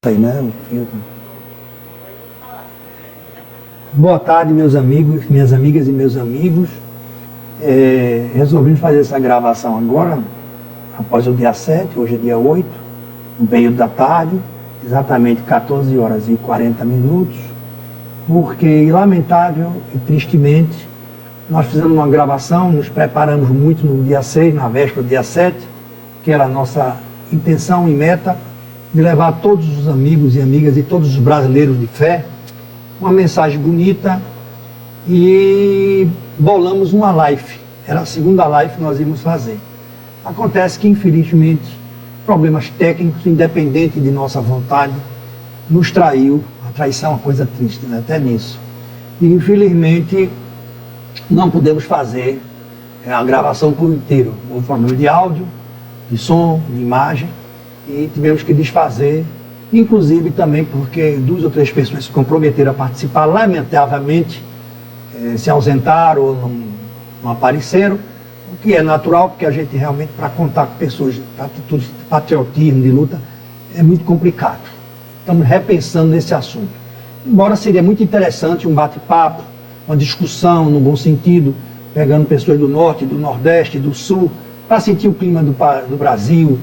Aí, né? Boa tarde, meus amigos, minhas amigas e meus amigos. Resolvi fazer essa gravação agora, após o dia 7, hoje é dia 8, no período da tarde, exatamente 14 horas e 40 minutos, porque, lamentável e tristemente, nós fizemos uma gravação, nos preparamos muito no dia 6, na véspera do dia 7, que era a nossa intenção e meta, de levar a todos os amigos e amigas e todos os brasileiros de fé uma mensagem bonita, e bolamos uma live. Era a segunda live que nós íamos fazer. Acontece que, infelizmente, problemas técnicos, independente de nossa vontade, nos traiu. A traição é uma coisa triste, né? Até nisso. E, infelizmente, não pudemos fazer a gravação por inteiro. Houve problema de áudio, de som, de imagem, e tivemos que desfazer, inclusive também porque 2 ou 3 pessoas se comprometeram a participar, lamentavelmente se ausentaram ou não apareceram, o que é natural, porque a gente realmente, para contar com pessoas de atitudes de patriotismo, de luta, é muito complicado. Estamos repensando nesse assunto. Embora seria muito interessante um bate-papo, uma discussão no bom sentido, pegando pessoas do Norte, do Nordeste, do Sul, para sentir o clima do Brasil,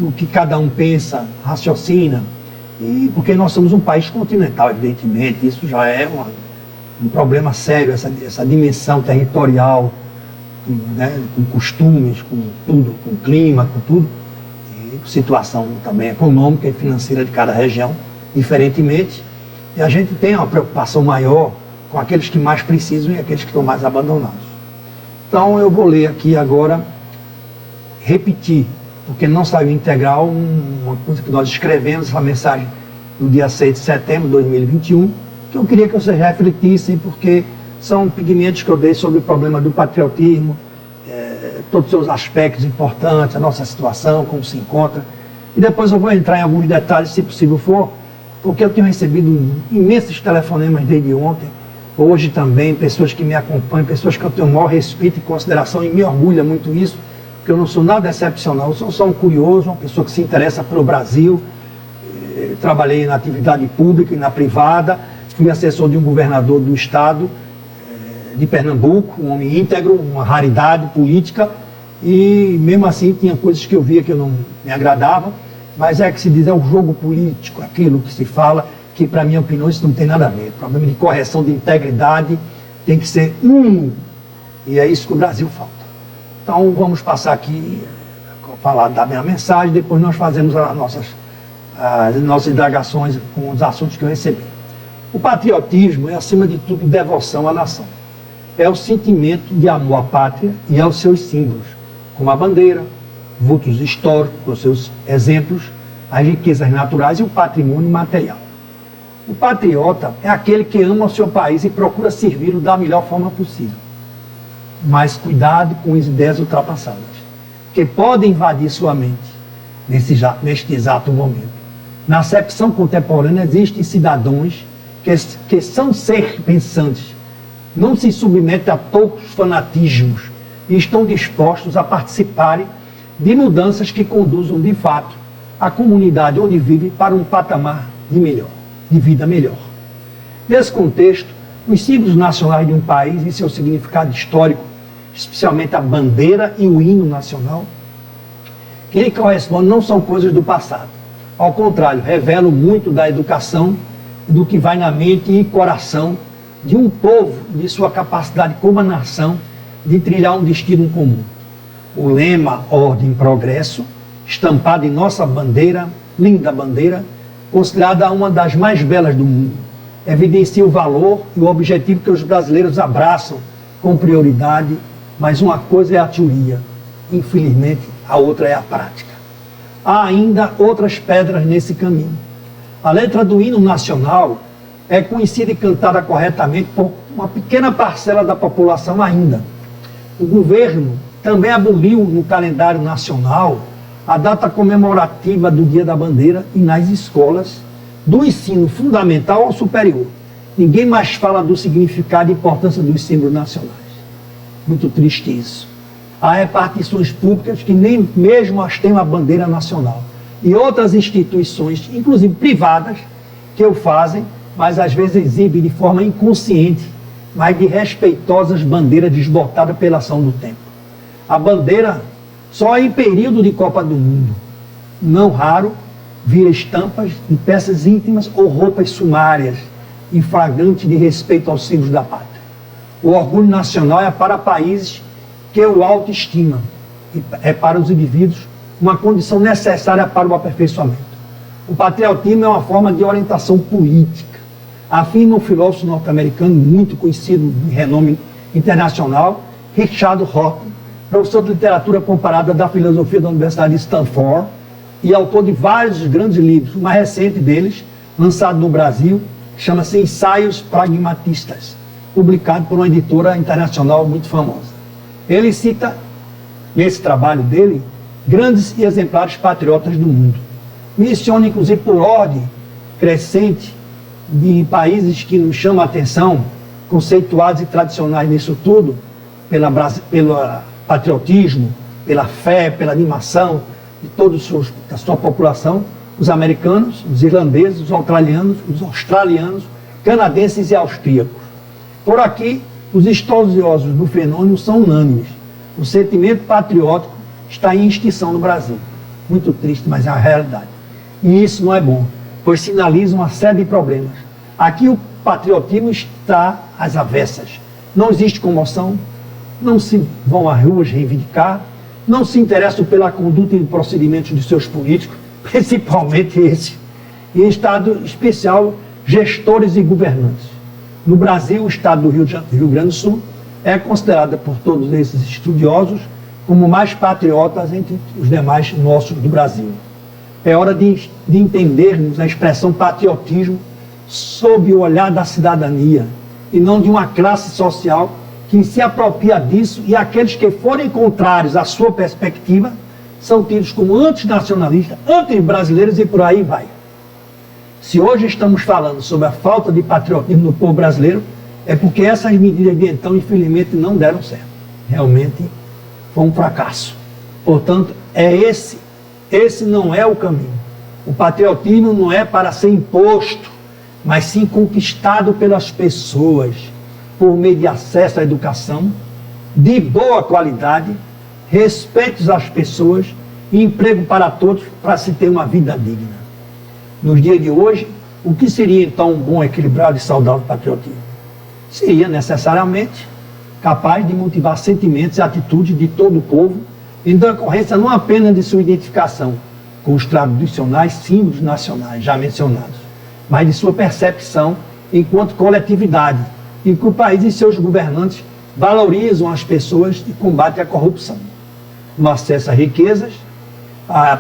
o que cada um pensa, raciocina, e porque nós somos um país continental, evidentemente, isso já é um problema sério, essa dimensão territorial, né, com costumes, com tudo, com clima, com tudo, e com situação também econômica e financeira de cada região, diferentemente, e a gente tem uma preocupação maior com aqueles que mais precisam e aqueles que estão mais abandonados. Então eu vou ler aqui agora, repetir, porque não saiu integral, uma coisa que nós escrevemos, essa mensagem no dia 6 de setembro de 2021, que eu queria que vocês refletissem, porque são pigmentos que eu dei sobre o problema do patriotismo, todos os seus aspectos importantes, a nossa situação, como se encontra, e depois eu vou entrar em alguns detalhes, se possível for, porque eu tenho recebido imensos telefonemas desde ontem, hoje também, pessoas que me acompanham, pessoas que eu tenho o maior respeito e consideração, e me orgulha muito isso, porque eu não sou nada excepcional, eu sou só um curioso, uma pessoa que se interessa pelo Brasil. Trabalhei na atividade pública e na privada, fui assessor de um governador do estado de Pernambuco, um homem íntegro, uma raridade política, e mesmo assim tinha coisas que eu via que não me agradavam, mas é que se diz, é o jogo político, aquilo que se fala, que para minha opinião isso não tem nada a ver. O problema de correção de integridade tem que ser uno, e é isso que o Brasil falta. Então vamos passar aqui, falar da minha mensagem, depois nós fazemos as nossas indagações com os assuntos que eu recebi. O patriotismo é, acima de tudo, devoção à nação. É o sentimento de amor à pátria e aos seus símbolos, como a bandeira, vultos históricos, com seus exemplos, as riquezas naturais e o patrimônio material. O patriota é aquele que ama o seu país e procura servi-lo da melhor forma possível. Mas cuidado com as ideias ultrapassadas, que podem invadir sua mente neste exato momento. Na acepção contemporânea existem cidadãos que são seres pensantes, não se submetem a poucos fanatismos e estão dispostos a participarem de mudanças que conduzam de fato a comunidade onde vive para um patamar de vida melhor. Nesse contexto, os símbolos nacionais de um país e seu significado histórico, especialmente a bandeira e o hino nacional, que lhe correspondem, não são coisas do passado. Ao contrário, revelam muito da educação, do que vai na mente e coração de um povo, de sua capacidade como nação de trilhar um destino comum. O lema Ordem e Progresso, estampado em nossa bandeira, linda bandeira, considerada uma das mais belas do mundo, evidencia o valor e o objetivo que os brasileiros abraçam com prioridade, mas uma coisa é a teoria, infelizmente a outra é a prática. Há ainda outras pedras nesse caminho. A letra do hino nacional é conhecida e cantada corretamente por uma pequena parcela da população ainda. O governo também aboliu no calendário nacional a data comemorativa do Dia da Bandeira e nas escolas do ensino fundamental ao superior. Ninguém mais fala do significado e importância dos símbolos nacionais. Muito triste isso. Há repartições públicas que nem mesmo as têm uma bandeira nacional. e outras instituições, inclusive privadas, que o fazem, mas às vezes exibem de forma inconsciente, mas de respeitosas bandeiras desbotadas pela ação do tempo. A bandeira, só em período de Copa do Mundo, não raro, vira estampas de peças íntimas ou roupas sumárias, em flagrante de respeito aos símbolos da pátria. O orgulho nacional é para países que o autoestimam, e é para os indivíduos uma condição necessária para o aperfeiçoamento. O patriotismo é uma forma de orientação política, afirma um filósofo norte-americano muito conhecido de renome internacional, Richard Rorty, professor de literatura comparada da filosofia da Universidade de Stanford e autor de vários grandes livros. O mais recente deles, lançado no Brasil, chama-se Ensaios Pragmatistas, publicado por uma editora internacional muito famosa. Ele cita, nesse trabalho dele, grandes e exemplares patriotas do mundo. Menciona, inclusive, por ordem crescente de países que nos chamam a atenção, conceituados e tradicionais nisso tudo, pelo patriotismo, pela fé, pela animação de toda a sua população, os americanos, os irlandeses, os australianos, canadenses e austríacos. Por aqui, os estudiosos do fenômeno são unânimes. O sentimento patriótico está em extinção no Brasil. Muito triste, mas é a realidade. E isso não é bom, pois sinaliza uma série de problemas. Aqui o patriotismo está às avessas. Não existe comoção, não se vão às ruas reivindicar, não se interessam pela conduta e procedimentos de seus políticos, principalmente esse, e em estado especial, gestores e governantes. No Brasil, o estado do Rio Grande do Sul é considerado por todos esses estudiosos como o mais patriotas entre os demais nossos do Brasil. É hora de entendermos a expressão patriotismo sob o olhar da cidadania e não de uma classe social que se apropria disso, e aqueles que forem contrários à sua perspectiva são tidos como antinacionalistas, anti-brasileiros e por aí vai. Se hoje estamos falando sobre a falta de patriotismo no povo brasileiro, é porque essas medidas de então, infelizmente, não deram certo. Realmente foi um fracasso. Portanto, esse não é o caminho. O patriotismo não é para ser imposto, mas sim conquistado pelas pessoas, por meio de acesso à educação, de boa qualidade, respeito às pessoas e emprego para todos, para se ter uma vida digna. Nos dias de hoje, o que seria então um bom, equilibrado e saudável patriotismo? Seria necessariamente capaz de motivar sentimentos e atitudes de todo o povo, em decorrência não apenas de sua identificação com os tradicionais símbolos nacionais já mencionados, mas de sua percepção enquanto coletividade, em que o país e seus governantes valorizam as pessoas e combatem a corrupção. No acesso a riquezas,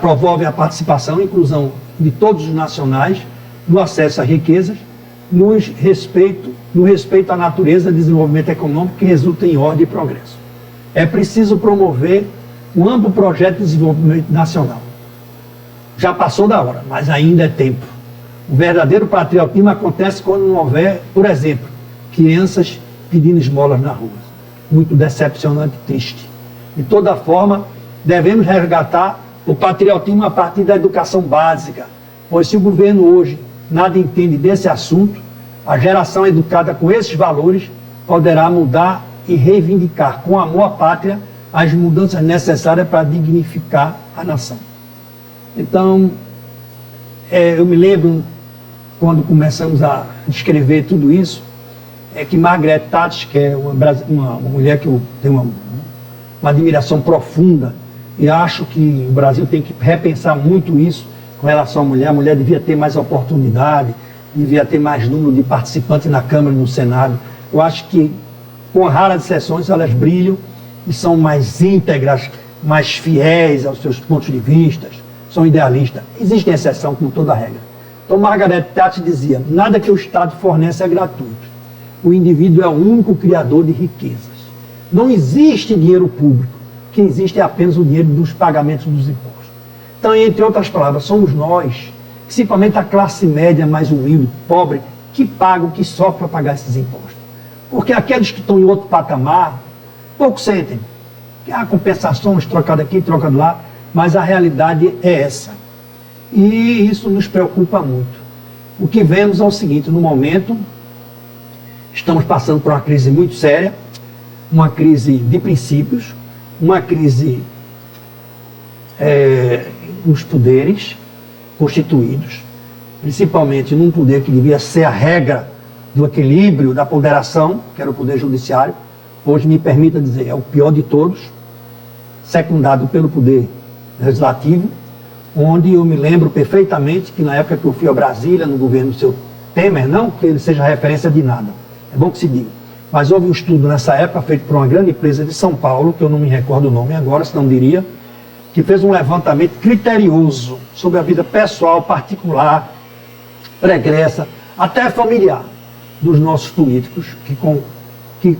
promove a participação e inclusão de todos os nacionais no acesso a riquezas, no respeito à natureza e desenvolvimento econômico que resulta em ordem e progresso. É preciso promover um amplo projeto de desenvolvimento nacional. Já passou da hora, mas ainda é tempo. O verdadeiro patriotismo acontece quando não houver, por exemplo, crianças pedindo esmolas na rua. Muito decepcionante e triste. De toda forma, devemos resgatar o patriotismo a partir da educação básica, pois se o governo hoje nada entende desse assunto, a geração educada com esses valores poderá mudar e reivindicar com amor à pátria as mudanças necessárias para dignificar a nação. Então, eu me lembro, quando começamos a escrever tudo isso, que Margaret Thatcher, que é uma mulher que eu tenho uma admiração profunda, e acho que o Brasil tem que repensar muito isso com relação à mulher. A mulher devia ter mais oportunidade, devia ter mais número de participantes na Câmara e no Senado. Eu acho que, com raras exceções, elas brilham e são mais íntegras, mais fiéis aos seus pontos de vista, são idealistas. Existe exceção, como toda regra. Então, Margaret Thatcher dizia: nada que o Estado fornece é gratuito. O indivíduo é o único criador de riquezas. Não existe dinheiro público. O que existe é apenas o dinheiro dos pagamentos dos impostos. Então, entre outras palavras, somos nós, principalmente a classe média mais humilde, pobre, que paga, que sofre para pagar esses impostos. Porque aqueles que estão em outro patamar, pouco sentem. Há compensações, trocado aqui, trocado lá, mas a realidade é essa. E isso nos preocupa muito. O que vemos é o seguinte: no momento, estamos passando por uma crise muito séria, uma crise de princípios, uma crise nos poderes constituídos, principalmente num poder que devia ser a regra do equilíbrio, da ponderação, que era o poder judiciário. Hoje, me permita dizer, é o pior de todos, secundado pelo poder legislativo, onde eu me lembro perfeitamente que na época que eu fui a Brasília, no governo do seu Temer, não que ele seja referência de nada, é bom que se diga, mas houve um estudo nessa época feito por uma grande empresa de São Paulo, que eu não me recordo o nome agora, se não diria, que fez um levantamento criterioso sobre a vida pessoal, particular, pregressa, até familiar, dos nossos políticos que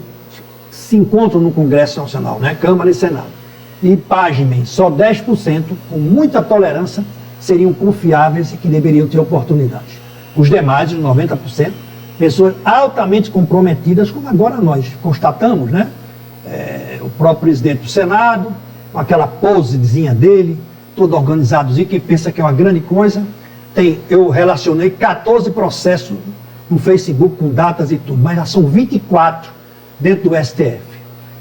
se encontram no Congresso Nacional, né, Câmara e Senado. E, pasmem, só 10%, com muita tolerância, seriam confiáveis e que deveriam ter oportunidade. Os demais, os 90%, pessoas altamente comprometidas, como agora nós constatamos, né? O próprio presidente do Senado, com aquela posezinha dele, todo organizadozinho, que pensa que é uma grande coisa. Eu relacionei 14 processos no Facebook com datas e tudo, mas já são 24 dentro do STF.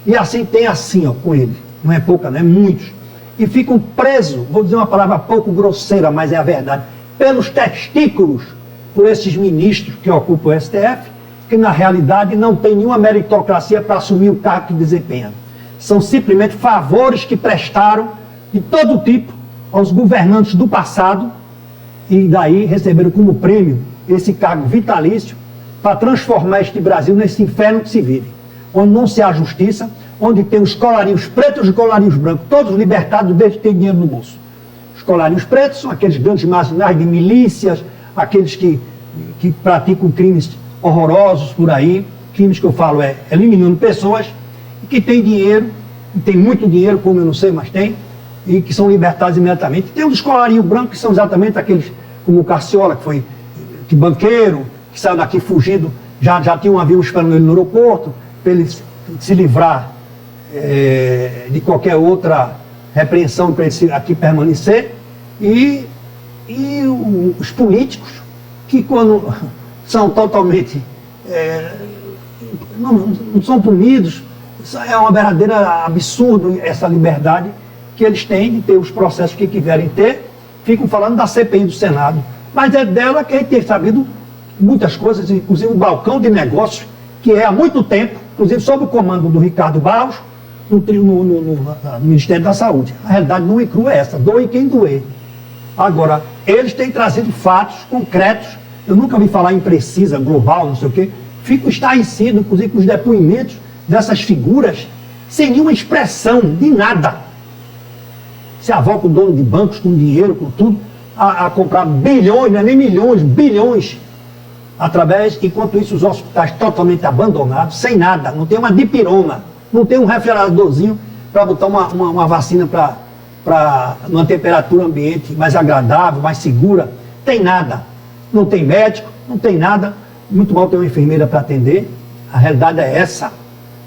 E assim tem assim, ó, com ele. Não é pouca, não é muitos. E ficam presos, vou dizer uma palavra pouco grosseira, mas é a verdade, pelos testículos, por esses ministros que ocupam o STF, que na realidade não tem nenhuma meritocracia para assumir o cargo que desempenham. São simplesmente favores que prestaram de todo tipo aos governantes do passado e daí receberam como prêmio esse cargo vitalício para transformar este Brasil nesse inferno que se vive, onde não se há justiça, onde tem os colarinhos pretos e os colarinhos brancos, todos libertados desde que tem dinheiro no bolso. Os colarinhos pretos são aqueles grandes marginais de milícias, aqueles que praticam crimes horrorosos por aí, crimes que eu falo eliminando pessoas, e que têm dinheiro, e tem muito dinheiro, como eu não sei, mas tem, e que são libertados imediatamente. Tem os colarinhos brancos, que são exatamente aqueles, como o Carciola, que foi banqueiro, que saiu daqui fugindo, já tinha um avião esperando ele no aeroporto, para ele se livrar de qualquer outra repreensão, para ele aqui permanecer. E os políticos, que quando são totalmente, não são punidos, é uma verdadeira absurdo essa liberdade que eles têm de ter os processos que quiserem ter. Ficam falando da CPI do Senado, mas é dela que a gente tem sabido muitas coisas, inclusive o balcão de negócios, que é há muito tempo, inclusive sob o comando do Ricardo Barros, no Ministério da Saúde. A realidade nua e crua é essa, doe quem doer. Agora, eles têm trazido fatos concretos, eu nunca ouvi falar em precisa, global, não sei o quê, fico estarrecido, inclusive, com os depoimentos dessas figuras, sem nenhuma expressão de nada. Se avoca o dono de bancos com dinheiro, com tudo, a comprar bilhões, não é nem milhões, bilhões, enquanto isso os hospitais totalmente abandonados, sem nada, não tem uma dipirona, não tem um refrigeradorzinho para botar uma vacina para uma temperatura ambiente mais agradável, mais segura, tem nada, não tem médico, não tem nada, muito mal tem uma enfermeira para atender. A realidade é essa,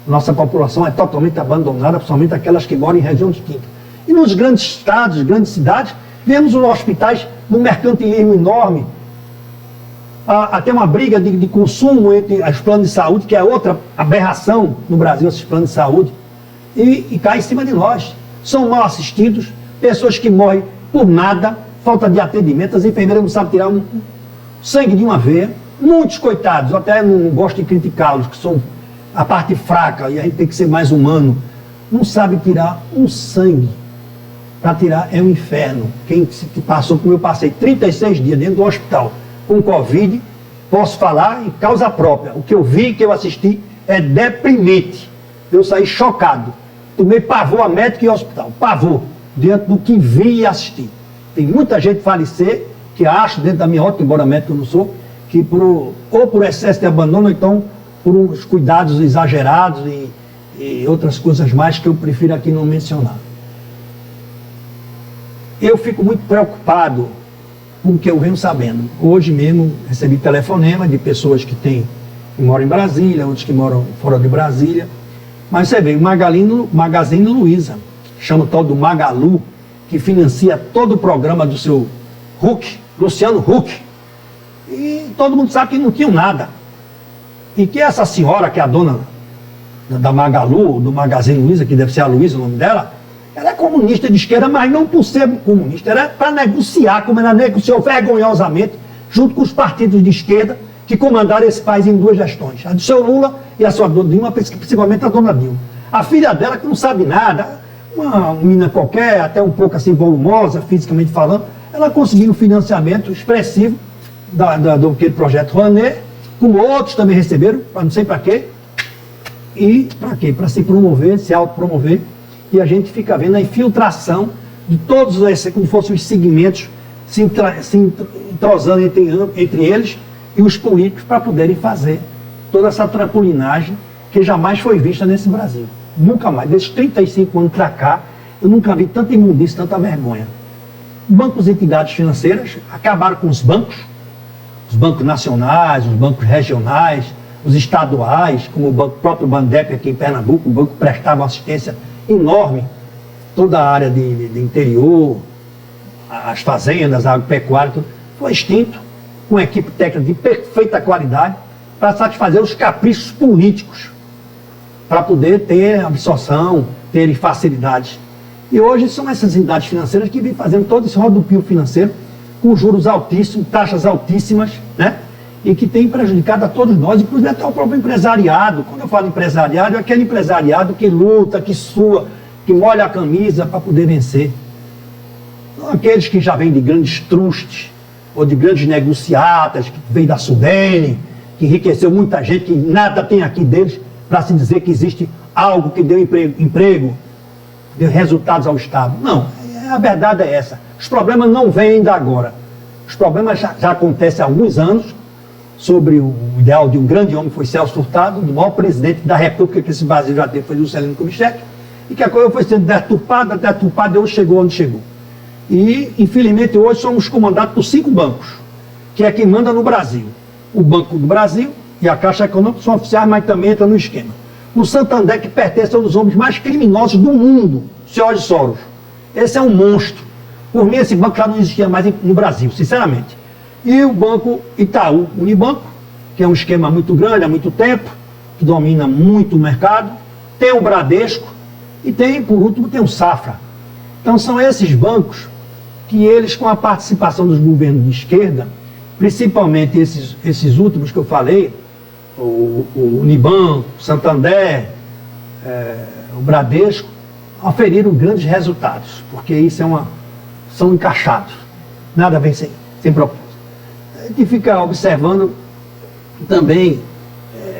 nossa população é totalmente abandonada, principalmente aquelas que moram em região distinta. E nos grandes estados, grandes cidades, vemos os hospitais num mercantilismo enorme, até uma briga de consumo entre os planos de saúde, que é outra aberração no Brasil, esses planos de saúde, e cai em cima de nós. São mal assistidos, pessoas que morrem por nada, falta de atendimento, as enfermeiras não sabem tirar um sangue de uma veia, muitos coitados, eu até não gosto de criticá-los, que são a parte fraca, e a gente tem que ser mais humano, não sabe tirar um sangue. Para tirar é um inferno. Quem passou, como eu passei 36 dias dentro do hospital com Covid, posso falar em causa própria. O que eu vi, que eu assisti, é deprimente. Eu saí chocado. Tomei pavor a médico e hospital. Pavor. Diante do que vi e assisti. Tem muita gente falecer, que acho, dentro da minha ótica, embora médico eu não sou, que ou por excesso de abandono, ou então por uns cuidados exagerados e outras coisas mais que eu prefiro aqui não mencionar. Eu fico muito preocupado com o que eu venho sabendo. Hoje mesmo recebi telefonema de pessoas que moram em Brasília, outros que moram fora de Brasília. Mas você vê, o Magazine Luiza, chama o tal do Magalu, que financia todo o programa do seu Huck, Luciano Huck. E todo mundo sabe que não tinham nada. E que essa senhora, que é a dona da Magalu, do Magazine Luiza, que deve ser a Luiza o nome dela, ela é comunista de esquerda, mas não por ser comunista, era para negociar, como ela negociou vergonhosamente, junto com os partidos de esquerda que comandaram esse país em 2 gestões, a do seu Lula e a sua dona Dilma, principalmente a dona Dilma. A filha dela, que não sabe nada, uma menina qualquer, até um pouco assim volumosa, fisicamente falando, ela conseguiu um financiamento expressivo do projeto Rouanet, como outros também receberam, para não sei para quê. E para quê? Para se promover, se autopromover. E a gente fica vendo a infiltração de todos esses, como fossem os segmentos, se entrosando entre eles e os políticos para poderem fazer toda essa trampolinagem que jamais foi vista nesse Brasil. Nunca mais. Desses 35 anos para cá, eu nunca vi tanta imundície, tanta vergonha. Bancos e entidades financeiras acabaram com os bancos nacionais, os bancos regionais, os estaduais, como o próprio Bandep aqui em Pernambuco, o banco prestava uma assistência enorme, toda a área de interior, as fazendas, a agropecuária, tudo, foi extinto, com uma equipe técnica de perfeita qualidade, para satisfazer os caprichos políticos, para poder ter absorção, ter facilidades. E hoje são essas entidades financeiras que vêm fazendo todo esse rodopio financeiro, com juros altíssimos, taxas altíssimas, né? E que tem prejudicado a todos nós, inclusive até o próprio empresariado. Quando eu falo empresariado, é aquele empresariado que luta, que sua, que molha a camisa para poder vencer. Não aqueles que já vêm de grandes trustes, ou de grandes negociatas, que vêm da Sudene, que enriqueceu muita gente, que nada tem aqui deles para se dizer que existe algo que deu emprego, deu resultados ao Estado. Não, a verdade é essa. Os problemas não vêm ainda agora. Os problemas já acontecem há alguns anos, sobre o ideal de um grande homem, foi Celso Furtado, do maior presidente da República que esse Brasil já teve, foi Juscelino Kubitschek, e que a coisa foi sendo deturpada, e hoje chegou onde chegou. E, infelizmente, hoje somos comandados por 5 bancos, que é quem manda no Brasil. O Banco do Brasil e a Caixa Econômica são oficiais, mas também entram no esquema. O Santander, que pertence a um dos homens mais criminosos do mundo, George Soros. Esse é um monstro. Por mim, esse banco já não existia mais no Brasil, sinceramente. E o Banco Itaú Unibanco, que é um esquema muito grande há muito tempo, que domina muito o mercado. Tem o Bradesco e tem, por último, tem o Safra. Então são esses bancos que eles, com a participação dos governos de esquerda, principalmente esses últimos que eu falei, o Unibanco, o Santander, o Bradesco, oferiram grandes resultados, porque isso são encaixados. Nada vem sem propósito. A gente fica observando também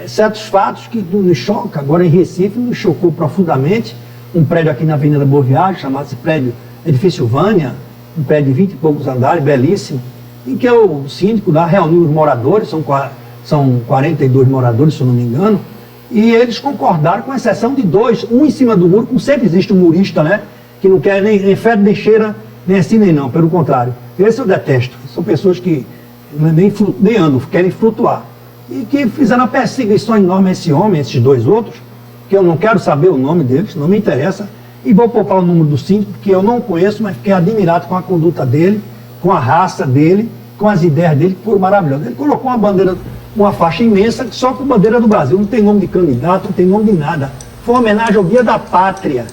certos fatos que nos chocam. Agora em Recife nos chocou profundamente um prédio aqui na Avenida Boa Viagem, chamado-se prédio Edifício Vânia, um prédio de 20 e poucos andares, belíssimo, em que o síndico lá reuniu os moradores, são 42 moradores, se eu não me engano, e eles concordaram, com exceção de 2, um em cima do muro, como sempre existe um murista, né, que não quer nem fede, nem cheira, nem assim, nem não, pelo contrário. Esse eu detesto. São pessoas que nem andam, querem flutuar. E que fizeram uma perseguição enorme a esse homem, esses 2 outros, que eu não quero saber o nome deles, não me interessa, e vou poupar o número do síndico, que eu não conheço, mas fiquei admirado com a conduta dele, com a raça dele, com as ideias dele, que foram maravilhosas. Ele colocou uma bandeira, uma faixa imensa, só com bandeira do Brasil, não tem nome de candidato, não tem nome de nada. Foi uma homenagem ao Dia da Pátria.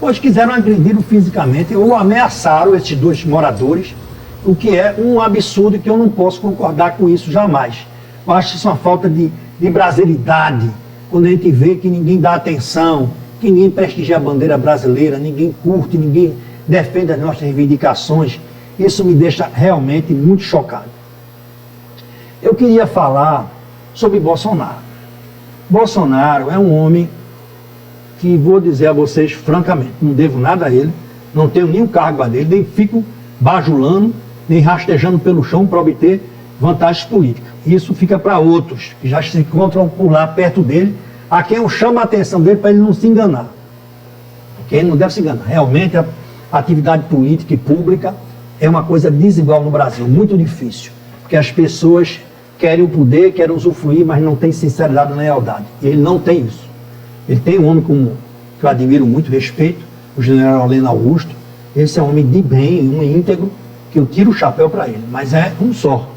Pois quiseram agredir-o fisicamente ou ameaçaram esses 2 moradores, o que é um absurdo que eu não posso concordar com isso jamais. Eu acho isso uma falta de brasilidade, quando a gente vê que ninguém dá atenção, que ninguém prestigia a bandeira brasileira, ninguém curte, ninguém defende as nossas reivindicações. Isso me deixa realmente muito chocado. Eu queria falar sobre Bolsonaro. Bolsonaro é um homem que, vou dizer a vocês francamente, não devo nada a ele, não tenho nenhum cargo a dele, nem fico bajulando, nem rastejando pelo chão para obter vantagens políticas. Isso fica para outros, que já se encontram por lá perto dele, a quem eu chamo a atenção dele para ele não se enganar. Porque ele não deve se enganar. Realmente a atividade política e pública é uma coisa desigual no Brasil, muito difícil. Porque as pessoas querem o poder, querem usufruir, mas não têm sinceridade na lealdade. E ele não tem isso. Ele tem um homem que eu admiro muito, respeito, o general Heleno Augusto. Esse é um homem de bem, um íntegro, que eu tiro o chapéu para ele, mas é um só.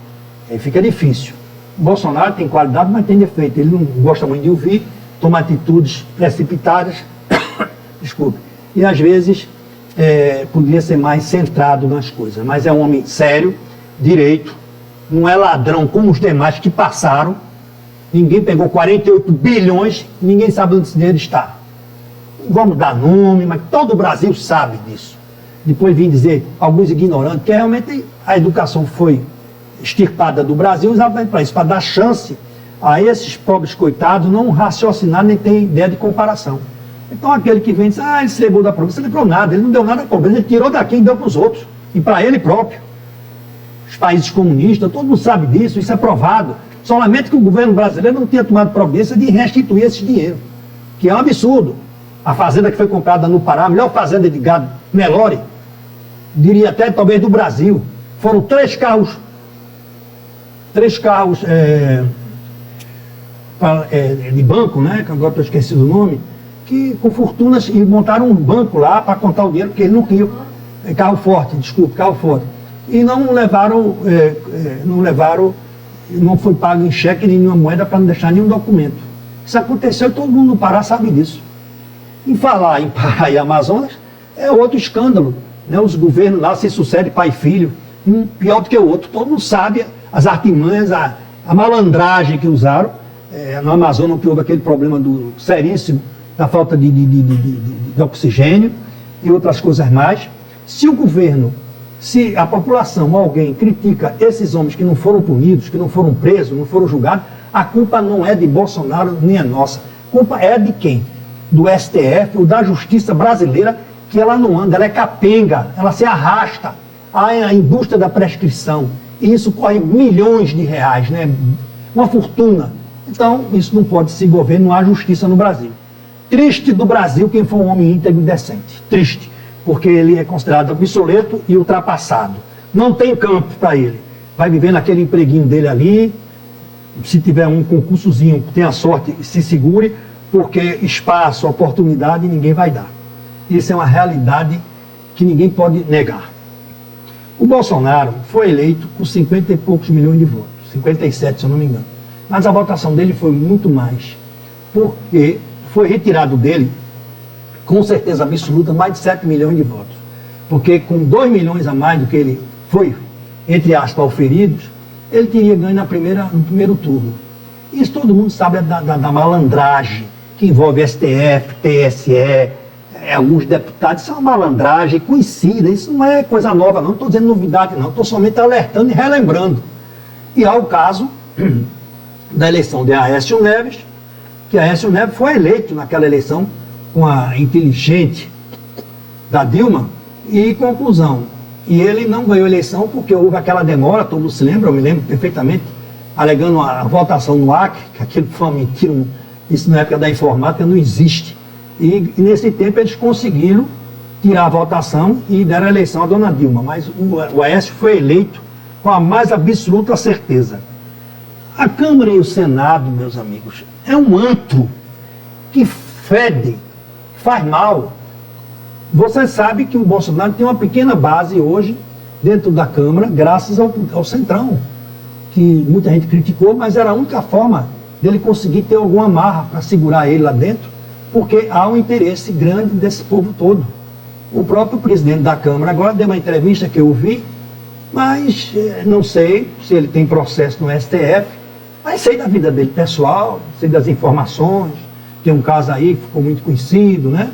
Aí fica difícil. O Bolsonaro tem qualidade, mas tem defeito. Ele não gosta muito de ouvir, toma atitudes precipitadas, desculpe, e às vezes poderia ser mais centrado nas coisas. Mas é um homem sério, direito, não é ladrão como os demais que passaram. Ninguém pegou 48 bilhões, ninguém sabe onde esse dinheiro está. Não vamos dar nome, mas todo o Brasil sabe disso. Depois vim dizer, alguns ignorantes, que realmente a educação foi extirpada do Brasil exatamente para isso, para dar chance a esses pobres coitados não raciocinar nem ter ideia de comparação. Então aquele que vem e diz, ele se levou da pobreza, ele não levou nada, ele não deu nada à pobreza, ele tirou daqui e deu para os outros, e para ele próprio. Os países comunistas, todo mundo sabe disso, isso é provado. Solamente que o governo brasileiro não tinha tomado providência de restituir esse dinheiro, que é um absurdo. A fazenda que foi comprada no Pará, a melhor fazenda de gado, Nelore, diria até talvez do Brasil, foram três carros de banco, né, que agora estou esquecido o nome, que com fortunas, e montaram um banco lá para contar o dinheiro, porque ele não queria, carro forte, e não foi pago em cheque nem nenhuma moeda para não deixar nenhum documento. Isso aconteceu e todo mundo no Pará sabe disso. Em falar em Pará e Amazonas, é outro escândalo, né? Os governos lá se sucedem pai e filho, um pior do que o outro, todo mundo sabe as artimanhas, a malandragem que usaram. No Amazonas que houve aquele problema seríssimo da falta de oxigênio e outras coisas mais. Se o governo, se a população, alguém critica esses homens que não foram punidos, que não foram presos, não foram julgados, a culpa não é de Bolsonaro nem é nossa. A culpa é de quem? Do STF ou da justiça brasileira, que ela não anda, ela é capenga, ela se arrasta. A indústria da prescrição, e isso corre milhões de reais, né? Uma fortuna. Então, isso não pode se governar, não há justiça no Brasil. Triste do Brasil quem for um homem íntegro e decente. Triste, porque ele é considerado obsoleto e ultrapassado. Não tem campo para ele. Vai viver naquele empreguinho dele ali, se tiver um concursozinho, tenha sorte, se segure, porque espaço, oportunidade, ninguém vai dar. Isso é uma realidade que ninguém pode negar. O Bolsonaro foi eleito com 50 e poucos milhões de votos, 57 se eu não me engano. Mas a votação dele foi muito mais, porque foi retirado dele, com certeza absoluta, mais de 7 milhões de votos. Porque com 2 milhões a mais do que ele foi, entre aspas, oferidos, ele teria ganho no primeiro turno. Isso todo mundo sabe da malandragem que envolve STF, TSE, alguns deputados. Isso é uma malandragem conhecida, isso não é coisa nova, não estou dizendo novidade, não, estou somente alertando e relembrando. E há o caso da eleição de Aécio Neves, que Aécio Neves foi eleito naquela eleição com a inteligente da Dilma, e conclusão, e ele não ganhou a eleição porque houve aquela demora, todo mundo se lembra, eu me lembro perfeitamente, alegando a votação no Acre, que aquilo foi uma mentira, isso na época da informática não existe. E nesse tempo eles conseguiram tirar a votação e deram a eleição à dona Dilma, mas o Aécio foi eleito com a mais absoluta certeza. A Câmara e o Senado, meus amigos, é um antro que fede, faz mal. Você sabe que o Bolsonaro tem uma pequena base hoje dentro da Câmara, graças ao Centrão, que muita gente criticou, mas era a única forma dele conseguir ter alguma marra para segurar ele lá dentro, porque há um interesse grande desse povo todo. O próprio presidente da Câmara agora deu uma entrevista que eu vi, mas não sei se ele tem processo no STF, mas sei da vida dele pessoal, sei das informações, tem um caso aí que ficou muito conhecido, né?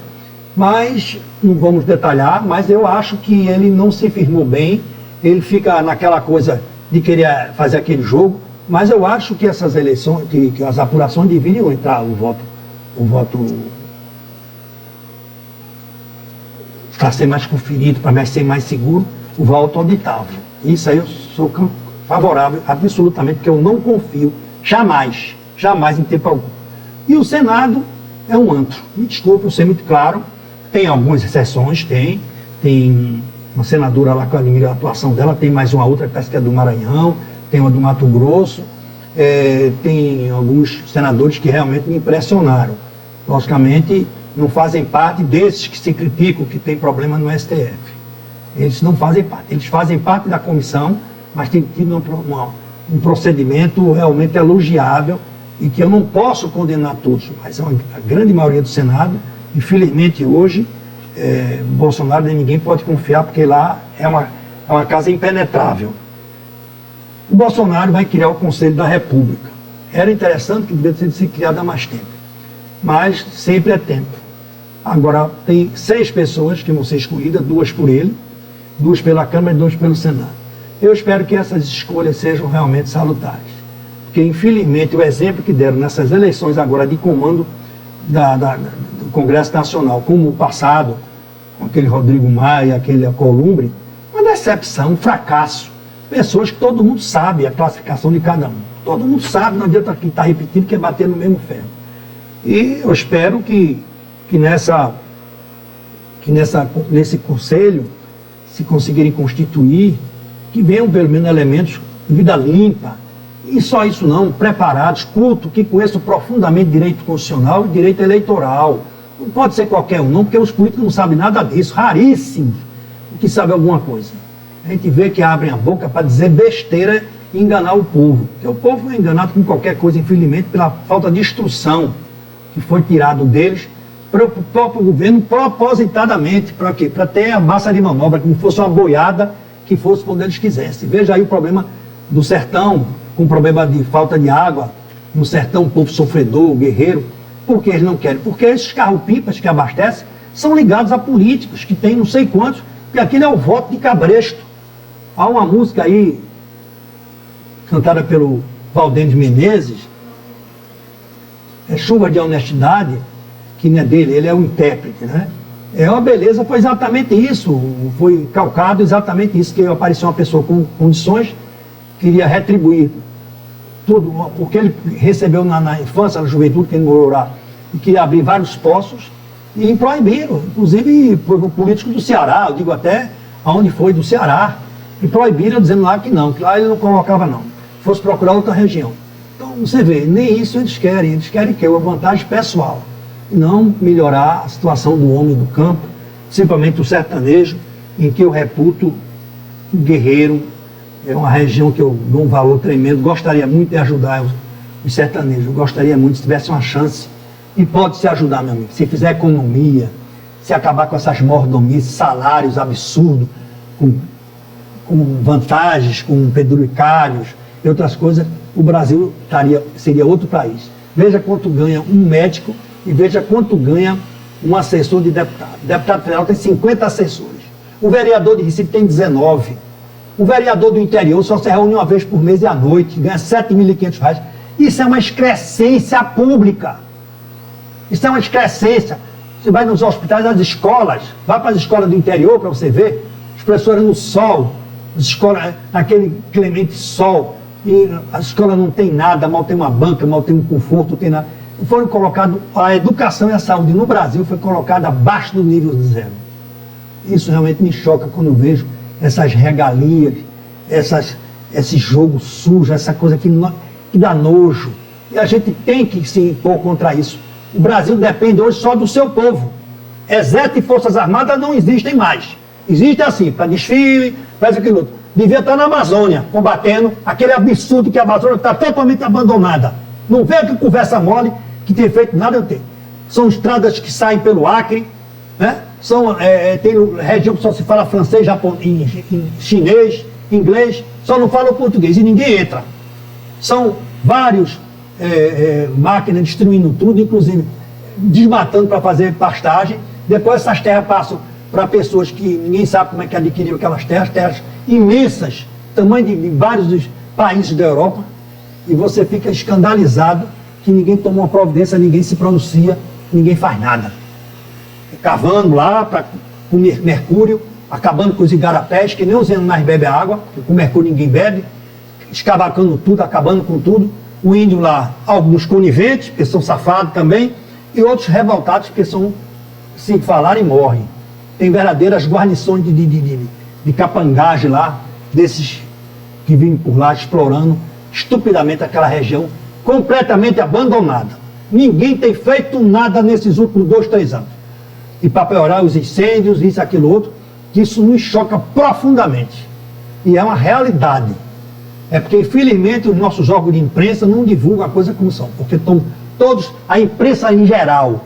Mas não vamos detalhar, mas eu acho que ele não se firmou bem, ele fica naquela coisa de querer fazer aquele jogo, mas eu acho que essas eleições, que as apurações deveriam entrar o voto para ser mais conferido, para ser mais seguro, o voto auditável. Isso aí eu sou favorável absolutamente, porque eu não confio jamais em tempo algum. E o Senado é um antro. Me desculpe, eu ser muito claro, tem algumas exceções, tem uma senadora lá com a atuação dela, tem mais uma outra, parece que é do Maranhão, tem uma do Mato Grosso, tem alguns senadores que realmente me impressionaram. Logicamente, não fazem parte desses que se criticam que tem problema no STF. Eles não fazem parte. Eles fazem parte da comissão, mas tem tido um procedimento realmente elogiável e que eu não posso condenar todos, mas a grande maioria do Senado, infelizmente hoje, Bolsonaro nem ninguém pode confiar, porque lá é uma casa impenetrável. O Bolsonaro vai criar o Conselho da República. Era interessante que devia ter sido criado há mais tempo, mas sempre é tempo. Agora, tem 6 pessoas que vão ser escolhidas, 2 por ele, 2 pela Câmara e 2 pelo Senado. Eu espero que essas escolhas sejam realmente salutares, porque infelizmente o exemplo que deram nessas eleições agora de comando do Congresso Nacional, como o passado, com aquele Rodrigo Maia, aquele Alcolumbre, uma decepção, um fracasso. Pessoas que todo mundo sabe a classificação de cada um. Todo mundo sabe, não adianta aqui estar repetindo, que é bater no mesmo ferro. E eu espero que nesse conselho, se conseguirem constituir, que venham pelo menos elementos de vida limpa, e só isso não, preparados, cultos, que conheçam profundamente direito constitucional e direito eleitoral. Não pode ser qualquer um, não, porque os políticos não sabem nada disso, raríssimos que sabem alguma coisa. A gente vê que abrem a boca para dizer besteira e enganar o povo, porque o povo é enganado com qualquer coisa, infelizmente, pela falta de instrução que foi tirado deles para o próprio governo propositadamente. Para quê? Para ter a massa de manobra, como fosse uma boiada que fosse quando eles quisessem. Veja aí o problema do sertão, com problema de falta de água, no sertão, um povo sofredor, guerreiro. Por que eles não querem? Porque esses carro-pipas que abastecem são ligados a políticos, que tem não sei quantos, porque aquilo é o voto de cabresto. Há uma música aí, cantada pelo Valdênio de Menezes, é Chuva de Honestidade, que não é dele, ele é o intérprete, né? É uma beleza, foi exatamente isso, foi calcado exatamente isso, que apareceu uma pessoa com condições, queria retribuir tudo o que ele recebeu na infância, na juventude, que ele morou lá, e queria abrir vários poços, e proibiram, inclusive por político do Ceará, eu digo até aonde foi do Ceará, e proibiram dizendo lá que não, que lá ele não colocava não, fosse procurar outra região. Então você vê, nem isso eles querem que uma vantagem pessoal, e não melhorar a situação do homem do campo, simplesmente o sertanejo, em que eu reputo o guerreiro, é uma região que eu dou um valor tremendo, gostaria muito de ajudar os sertanejos, eu gostaria muito, se tivesse uma chance, e pode se ajudar, meu amigo, se fizer economia, se acabar com essas mordomias, salários absurdos, com vantagens, com penduricários e outras coisas, o Brasil seria outro país. Veja quanto ganha um médico e veja quanto ganha um assessor de deputado. O deputado federal tem 50 assessores. O vereador de Recife tem 19. O vereador do interior só se reúne uma vez por mês e à noite, ganha R$7.500. Isso é uma excrescência pública. Isso é uma excrescência. Você vai nos hospitais, nas escolas, vai para as escolas do interior para você ver, as professoras no sol, as escolas, naquele clemente sol, e a escola não tem nada, mal tem uma banca, mal tem um conforto, não tem nada. Foram colocados, a educação e a saúde no Brasil foi colocada abaixo do nível de zero. Isso realmente me choca quando eu vejo essas regalias, esse jogo sujo, essa coisa que dá nojo. E a gente tem que se impor contra isso. O Brasil depende hoje só do seu povo. Exército e Forças Armadas não existem mais. Existe assim, para desfile, faz aquilo outro. Devia estar na Amazônia, combatendo aquele absurdo que a Amazônia está totalmente abandonada. Não veio que conversa mole, que tem feito nada eu tenho. São estradas que saem pelo Acre, né? Tem região que só se fala francês, japonês, chinês, inglês, só não fala o português e ninguém entra. São vários máquinas destruindo tudo, inclusive desmatando para fazer pastagem. Depois essas terras passam para pessoas que ninguém sabe como é que adquiriram aquelas terras imensas, tamanho de vários dos países da Europa, e você fica escandalizado que ninguém toma uma providência, ninguém se pronuncia, ninguém faz nada. Cavando lá com mercúrio, acabando com os igarapés, que nem os animais bebem água, porque com mercúrio ninguém bebe, escavacando tudo, acabando com tudo. O índio lá, alguns coniventes, porque são safados também, e outros revoltados, porque são, se falarem, morrem. Tem verdadeiras guarnições de capangagem lá, desses que vêm por lá explorando estupidamente aquela região, completamente abandonada. Ninguém tem feito nada nesses últimos 2, 3 anos. E para piorar os incêndios, isso, aquilo, outro, que isso nos choca profundamente. E é uma realidade. É porque, infelizmente, os nossos órgãos de imprensa não divulgam a coisa como são. Porque todos, a imprensa em geral,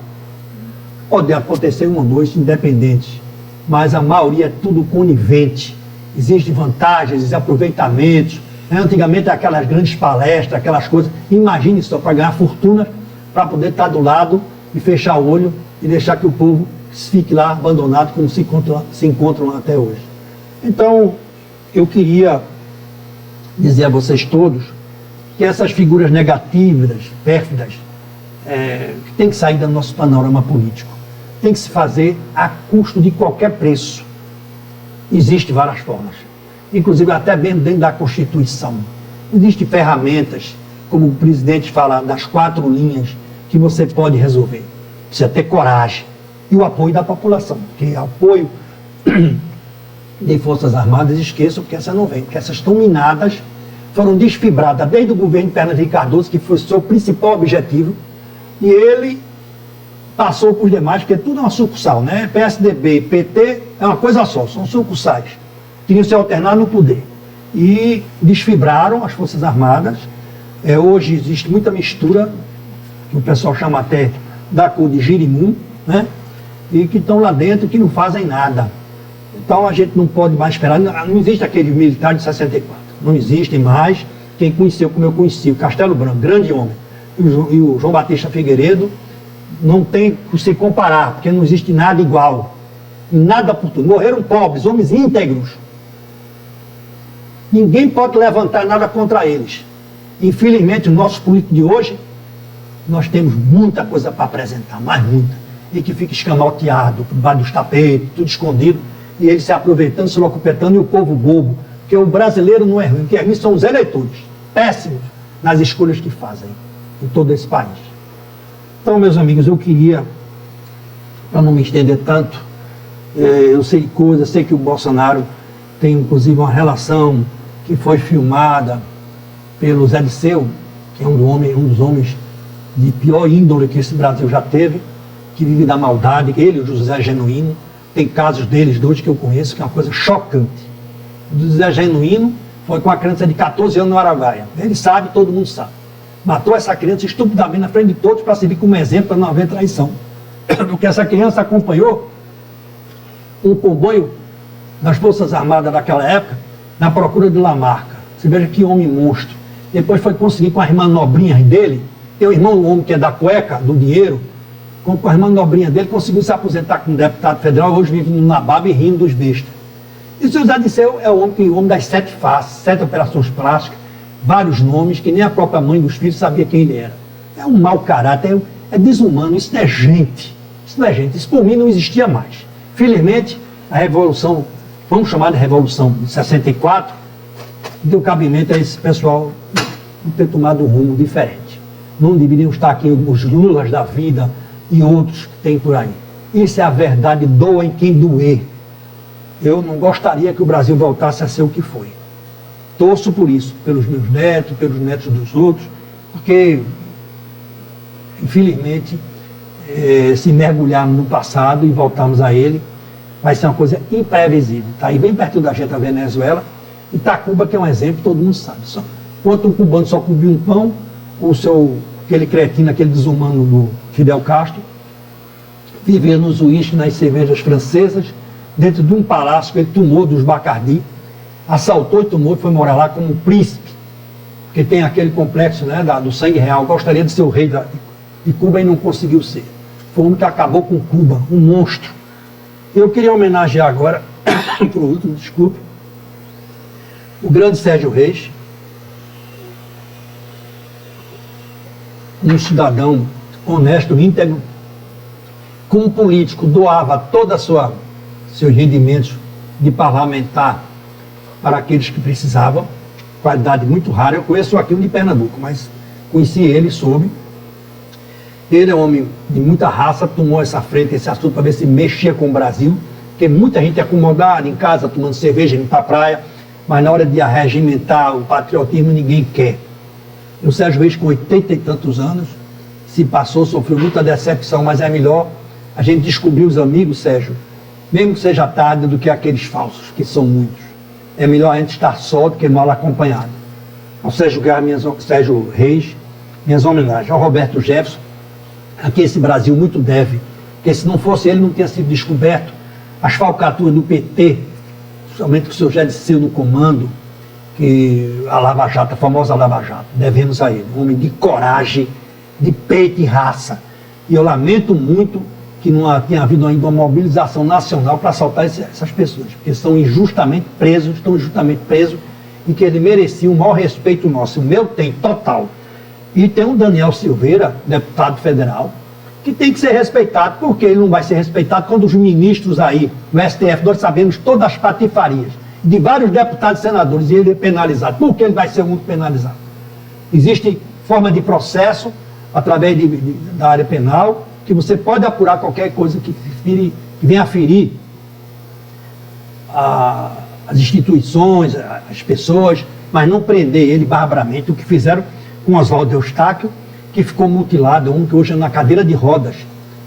pode acontecer uma ou dois independentes, mas a maioria é tudo conivente. Existem vantagens, existem aproveitamentos. Antigamente, aquelas grandes palestras, aquelas coisas. Imagine só, para ganhar fortuna, para poder estar do lado e fechar o olho e deixar que o povo fique lá abandonado, como se encontram até hoje. Então, eu queria dizer a vocês todos que essas figuras negativas, pérfidas, tem que sair do nosso panorama político. Tem que se fazer a custo de qualquer preço. Existem várias formas, inclusive até mesmo dentro da Constituição. Existem ferramentas, como o presidente fala, das 4 linhas, que você pode resolver. Precisa ter coragem e o apoio da população, porque apoio de Forças Armadas, esqueçam, porque essas não vêm, porque essas estão minadas, foram desfibradas desde o governo de Fernando Henrique Cardoso, que foi o seu principal objetivo, e ele passou por demais, porque tudo é uma sucursal, né? PSDB, PT é uma coisa só, são sucursais. Queriam se alternar no poder. E desfibraram as Forças Armadas. Hoje existe muita mistura, que o pessoal chama até da cor de girimum, né? E que estão lá dentro, que não fazem nada. Então a gente não pode mais esperar. Não existe aquele militar de 64. Não existem mais. Quem conheceu, como eu conheci, o Castelo Branco, grande homem, e o João Batista Figueiredo, não tem que se comparar, porque não existe nada igual. Nada por tudo. Morreram pobres, homens íntegros. Ninguém pode levantar nada contra eles. Infelizmente, os nossos políticos de hoje, nós temos muita coisa para apresentar, mais muita. E que fica escamoteado, debaixo dos tapetes, tudo escondido, e eles se aproveitando, se locupetando, e o povo bobo. Porque o brasileiro não é ruim, o que é ruim são os eleitores, péssimos nas escolhas que fazem em todo esse país. Então, meus amigos, eu queria, para não me estender tanto, eu sei coisas, sei que o Bolsonaro tem inclusive uma relação que foi filmada pelo Zé Disseu, que é um dos homens de pior índole que esse Brasil já teve, que vive da maldade, ele e o José Genuíno, tem casos deles dois que eu conheço, que é uma coisa chocante. O José Genuíno foi com uma criança de 14 anos no Araguaia. Ele sabe, todo mundo sabe. Matou essa criança estupidamente na frente de todos para servir como exemplo para não haver traição. Porque essa criança acompanhou um comboio das Forças Armadas daquela época na procura de Lamarca. Você veja que homem monstro. Depois foi conseguir com a irmã nobrinha dele, tem o irmão do homem que é da cueca, do dinheiro, com a irmã nobrinha dele, conseguiu se aposentar como deputado federal, hoje vive na baba e rindo dos bestas. E o seu Zé Disseu é o homem das 7 faces, 7 operações plásticas, vários nomes, que nem a própria mãe dos filhos sabia quem ele era. É um mau caráter, é desumano, isso não é gente. Isso não é gente, isso por mim não existia mais. Felizmente, a revolução, vamos chamar de revolução de 64, deu cabimento a esse pessoal ter tomado um rumo diferente. Não deveriam estar aqui os Lulas da vida e outros que tem por aí. Isso é a verdade, doa em quem doer. Eu não gostaria que o Brasil voltasse a ser o que foi. Torço por isso, pelos meus netos, pelos netos dos outros, porque, infelizmente, se mergulharmos no passado e voltarmos a ele, vai ser uma coisa imprevisível. Está aí bem perto da gente a Venezuela, e Tacuba, que é um exemplo, todo mundo sabe. Enquanto um cubano só comia um pão, aquele cretino, aquele desumano do Fidel Castro, vivia nos uísques, nas cervejas francesas, dentro de um palácio que ele tomou dos Bacardi, assaltou e tomou e foi morar lá como um príncipe, porque tem aquele complexo, né, do sangue real, gostaria de ser o rei de Cuba e não conseguiu ser. Foi o homem que acabou com Cuba, um monstro. Eu queria homenagear agora, por último, desculpe, o grande Sérgio Reis, um cidadão honesto, íntegro, como político, doava toda seus rendimentos de parlamentar para aqueles que precisavam, qualidade muito rara. Eu conheço aqui um de Pernambuco, mas conheci ele, soube. Ele é um homem de muita raça, tomou essa frente, esse assunto, para ver se mexia com o Brasil, porque muita gente é acomodada em casa, tomando cerveja, indo para a praia, mas na hora de arregimentar o patriotismo, ninguém quer. O Sérgio Reis, com 80 e tantos anos, se passou, sofreu muita decepção, mas é melhor a gente descobrir os amigos, Sérgio, mesmo que seja tarde, do que aqueles falsos, que são muitos. É melhor a gente estar só do que mal acompanhado. Ao Sérgio Reis, minhas homenagens. Ao Roberto Jefferson, a quem esse Brasil muito deve, porque se não fosse ele, não tinha sido descoberto. As falcaturas do PT, somente que o senhor já disse no comando, que a Lava Jato, a famosa Lava Jato, devemos a ele. Um homem de coragem, de peito e raça. E eu lamento muito que não tenha havido ainda uma mobilização nacional para assaltar essas pessoas, porque estão injustamente presos, e que ele merecia o maior respeito nosso. O meu tem, total. E tem o Daniel Silveira, deputado federal, que tem que ser respeitado, porque ele não vai ser respeitado quando os ministros aí, no STF, nós sabemos todas as patifarias de vários deputados e senadores, e ele é penalizado. Por que ele vai ser muito penalizado? Existe forma de processo, através da área penal, que você pode apurar qualquer coisa que venha a ferir as instituições, as pessoas, mas não prender ele barbaramente, o que fizeram com Oswaldo Eustáquio, que ficou mutilado, que hoje é na cadeira de rodas.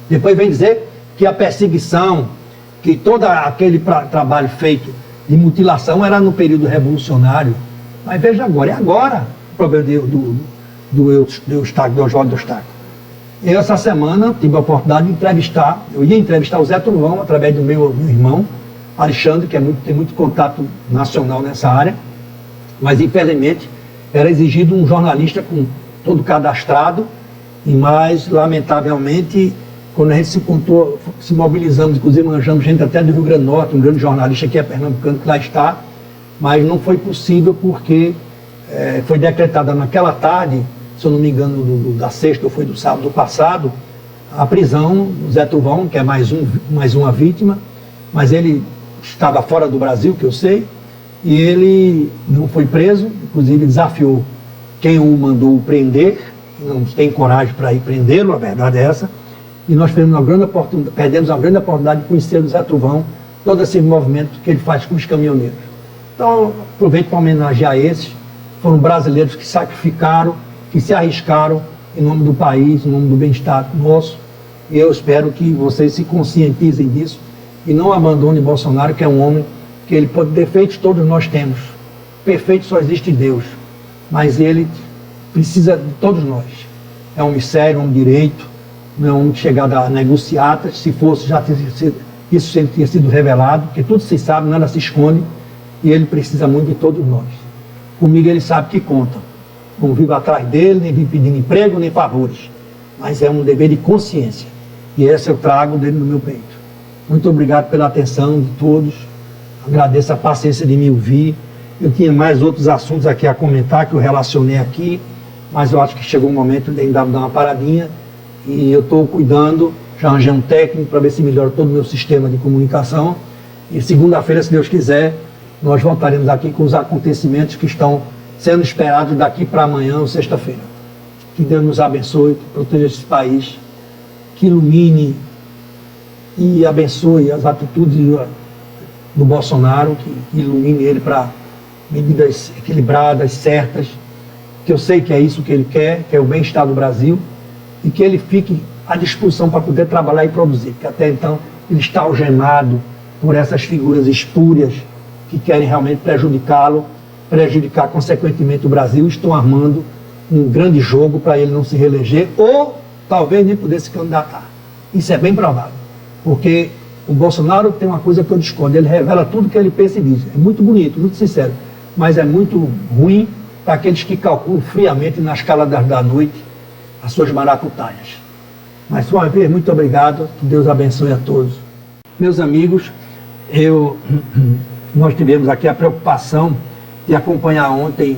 Depois vem dizer que a perseguição, que todo aquele trabalho feito de mutilação era no período revolucionário. Mas veja agora, é agora o problema do Oswaldo Eustáquio. Eu, essa semana, tive a oportunidade de entrevistar, eu ia entrevistar o Zé Trovão, através do meu irmão, Alexandre, que tem muito contato nacional nessa área, mas, infelizmente, era exigido um jornalista com todo cadastrado, mas, lamentavelmente, quando a gente se mobilizamos, inclusive manjamos gente até do Rio Grande do Norte, um grande jornalista que é pernambucano, que lá está, mas não foi possível porque foi decretada naquela tarde, se eu não me engano, da sexta ou foi do sábado passado, a prisão do Zé Trovão, que é mais uma vítima, mas ele estava fora do Brasil, que eu sei, e ele não foi preso, inclusive desafiou quem o mandou prender, não tem coragem para ir prendê-lo, a verdade é essa, e nós perdemos uma grande oportunidade de conhecer o Zé Trovão, todo esse movimento que ele faz com os caminhoneiros. Então, aproveito para homenagear esses, foram brasileiros que sacrificaram, que se arriscaram em nome do país, em nome do bem-estar nosso, e eu espero que vocês se conscientizem disso e não abandonem Bolsonaro, que é um homem que ele pode defeitos todos nós temos. Perfeito só existe Deus, mas ele precisa de todos nós. É um homem sério, um homem direito, não é um homem que chega a negociatas, se fosse já isso sempre tinha sido revelado, porque tudo se sabe, nada se esconde, e ele precisa muito de todos nós. Comigo ele sabe que conta. Não vivo atrás dele, nem vivo pedindo emprego, nem favores. Mas é um dever de consciência. E esse eu trago dele no meu peito. Muito obrigado pela atenção de todos. Agradeço a paciência de me ouvir. Eu tinha mais outros assuntos aqui a comentar, que eu relacionei aqui, mas eu acho que chegou um momento de ainda dar uma paradinha. E eu estou cuidando, já arranjei um técnico para ver se melhora todo o meu sistema de comunicação. E segunda-feira, se Deus quiser, nós voltaremos aqui com os acontecimentos que estão sendo esperados daqui para amanhã ou sexta-feira. Que Deus nos abençoe, que proteja esse país, que ilumine e abençoe as atitudes do Bolsonaro, que ilumine ele para medidas equilibradas, certas, que eu sei que é isso que ele quer, que é o bem-estar do Brasil, e que ele fique à disposição para poder trabalhar e produzir, porque até então ele está algemado por essas figuras espúrias que querem realmente prejudicar consequentemente o Brasil, estão armando um grande jogo para ele não se reeleger ou talvez nem poder se candidatar. Isso é bem provável, porque o Bolsonaro tem uma coisa que eu discordo, ele revela tudo que ele pensa e diz. É muito bonito, muito sincero, mas é muito ruim para aqueles que calculam friamente na escala da noite as suas maracutaias. Mas, uma vez, muito obrigado, que Deus abençoe a todos. Meus amigos, nós tivemos aqui a preocupação de acompanhar ontem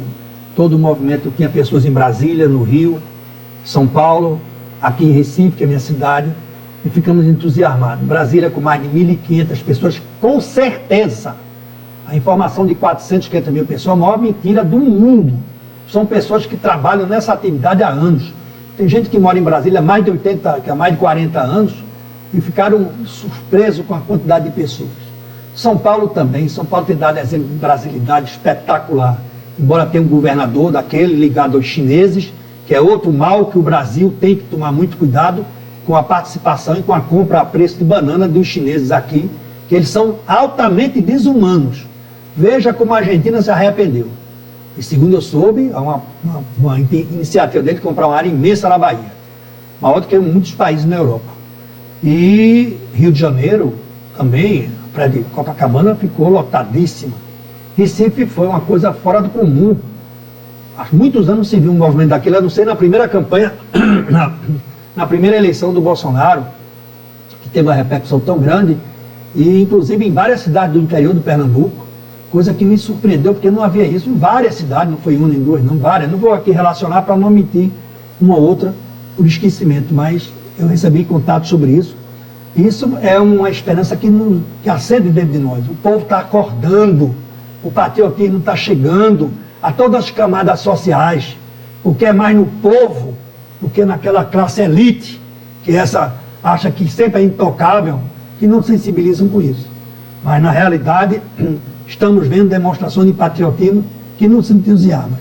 todo o movimento. Tinha pessoas em Brasília, no Rio, São Paulo, aqui em Recife, que é a minha cidade, e ficamos entusiasmados. Brasília com mais de 1.500 pessoas, com certeza. A informação de 450 mil pessoas é a maior mentira do mundo. São pessoas que trabalham nessa atividade há anos. Tem gente que mora em Brasília há mais de 40 anos e ficaram surpresos com a quantidade de pessoas. São Paulo também. São Paulo tem dado exemplo de brasilidade espetacular. Embora tenha um governador daquele ligado aos chineses, que é outro mal que o Brasil tem que tomar muito cuidado com a participação e com a compra a preço de banana dos chineses aqui, que eles são altamente desumanos. Veja como a Argentina se arrependeu. E segundo eu soube, há uma iniciativa dele de comprar uma área imensa na Bahia, maior do que muitos países na Europa. E Rio de Janeiro também, a praia de Copacabana ficou lotadíssima. Recife foi uma coisa fora do comum. Há muitos anos se viu um movimento daquele, eu não sei, na primeira campanha, na primeira eleição do Bolsonaro, que teve uma repercussão tão grande, e inclusive em várias cidades do interior do Pernambuco, coisa que me surpreendeu, porque não havia isso em várias cidades, não foi uma nem duas, não várias. Não vou aqui relacionar para não omitir uma ou outra por esquecimento, mas eu recebi contato sobre isso. Isso é uma esperança que acende dentro de nós. O povo está acordando, o patriotismo está chegando a todas as camadas sociais, porque é mais no povo do que naquela classe elite, que essa acha que sempre é intocável, que não sensibilizam com isso. Mas na realidade, estamos vendo demonstrações de patriotismo que nos entusiasmam.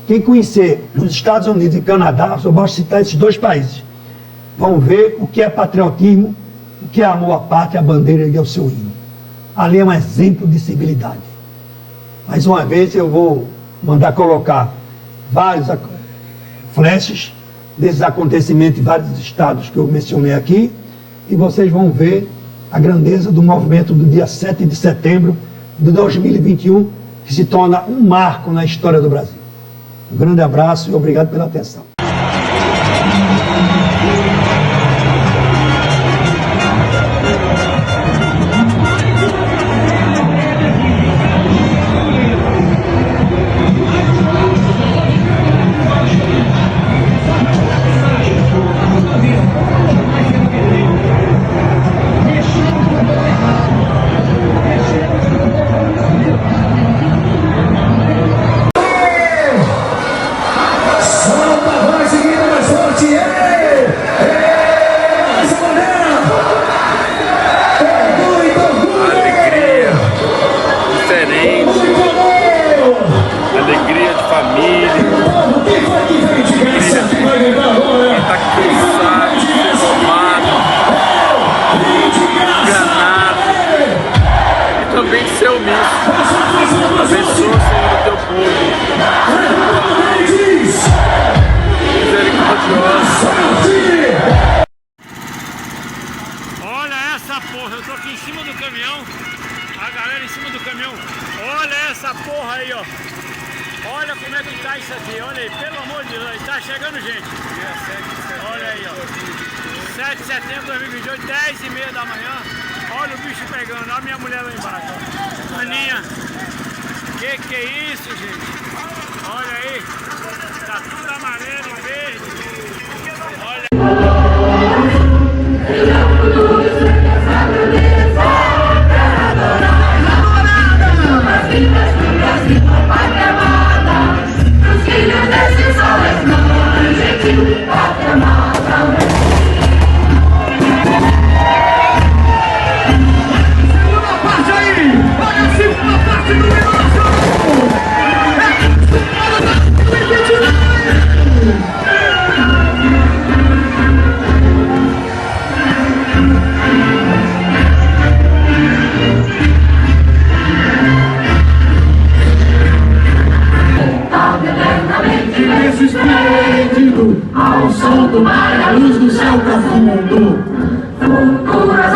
Quem conhecer os Estados Unidos e Canadá, só basta citar esses dois países, vão ver o que é patriotismo, o que é amor à pátria, à bandeira e ao seu hino. Ali é um exemplo de civilidade. Mais uma vez eu vou mandar colocar vários flashes desses acontecimentos em vários estados que eu mencionei aqui, e vocês vão ver a grandeza do movimento do dia 7 de setembro de 2021, que se torna um marco na história do Brasil. Um grande abraço e obrigado pela atenção. Eu tô aqui em cima do caminhão, a galera em cima do caminhão. Olha essa porra aí, ó. Olha como é que tá isso aqui, olha aí, pelo amor de Deus, tá chegando gente. Olha aí, ó. 7 de setembro de 2028, 10h30 da manhã. Olha o bicho pegando, olha a minha mulher lá embaixo, ó. Aninha, que é isso, gente? Olha aí, tá tudo amarelo e verde. Olha. Ao som do mar, a luz do céu profundo, futuras